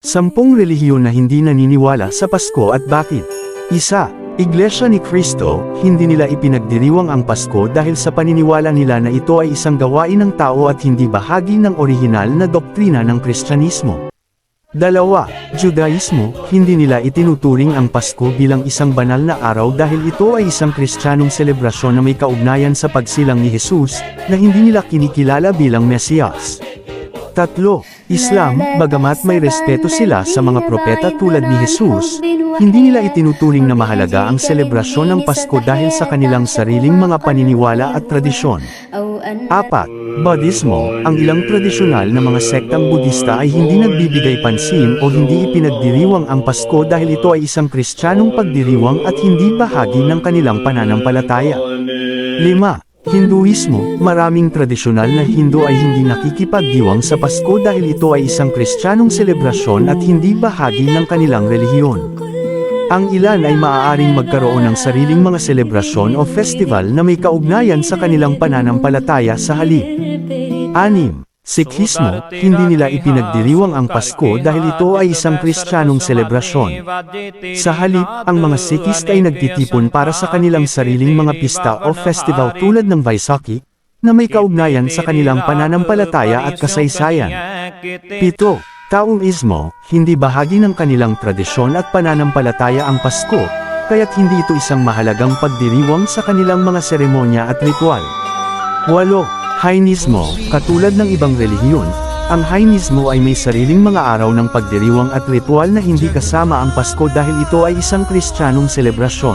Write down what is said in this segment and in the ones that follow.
10 relihiyon na hindi naniniwala sa Pasko at bakit. 1. Iglesia ni Cristo, hindi nila ipinagdiriwang ang Pasko dahil sa paniniwala nila na ito ay isang gawain ng tao at hindi bahagi ng orihinal na doktrina ng Kristyanismo. 2. Judaismo, hindi nila itinuturing ang Pasko bilang isang banal na araw dahil ito ay isang Kristiyanong selebrasyon na may kaugnayan sa pagsilang ni Jesus, na hindi nila kinikilala bilang Mesiyas. 3. Islam, bagamat may respeto sila sa mga propeta tulad ni Jesus, hindi nila itinuturing na mahalaga ang selebrasyon ng Pasko dahil sa kanilang sariling mga paniniwala at tradisyon. 4. Budismo, ang ilang tradisyonal na mga sektang Budista ay hindi nagbibigay pansin o hindi ipinagdiriwang ang Pasko dahil ito ay isang Kristiyanong pagdiriwang at hindi bahagi ng kanilang pananampalataya. 5. Hinduismo, maraming tradisyonal na Hindu ay hindi nakikipagdiwang sa Pasko dahil ito ay isang Kristiyanong selebrasyon at hindi bahagi ng kanilang relihiyon. Ang ilan ay maaaring magkaroon ng sariling mga selebrasyon o festival na may kaugnayan sa kanilang pananampalataya sa halip. 6. Sikhismo, hindi nila ipinagdiriwang ang Pasko dahil ito ay isang Kristiyanong selebrasyon. Sa halip, ang mga Sikhist ay nagtitipon para sa kanilang sariling mga pista o festival tulad ng Vaisakhi, na may kaugnayan sa kanilang pananampalataya at kasaysayan. 7. Taoismo, hindi bahagi ng kanilang tradisyon at pananampalataya ang Pasko, kaya't hindi ito isang mahalagang pagdiriwang sa kanilang mga seremonya at ritual. 8. Jainismo, katulad ng ibang relihiyon, ang Jainismo ay may sariling mga araw ng pagdiriwang at ritual na hindi kasama ang Pasko dahil ito ay isang Kristiyanong selebrasyon.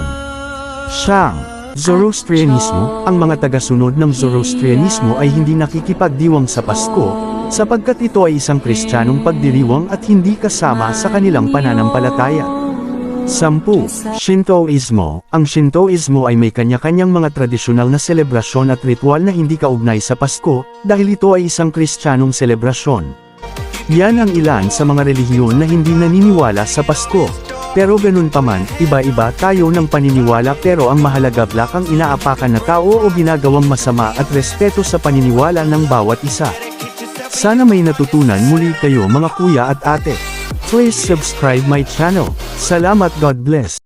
9. Zoroastrianismo, ang mga tagasunod ng Zoroastrianismo ay hindi nakikipagdiwang sa Pasko, sapagkat ito ay isang Kristiyanong pagdiriwang at hindi kasama sa kanilang pananampalataya. 10. Shintoismo, ang Shintoismo ay may kanya-kanyang mga tradisyonal na selebrasyon at ritual na hindi kaugnay sa Pasko, dahil ito ay isang Kristiyanong selebrasyon. Yan ang ilan sa mga relihiyon na hindi naniniwala sa Pasko. Pero ganun pa man, iba-iba tayo ng paniniwala pero ang mahalaga black ang inaapakan na tao o ginagawang masama at respeto sa paniniwala ng bawat isa. Sana may natutunan muli kayo mga kuya at ate. Please subscribe my channel. Salamat, God bless.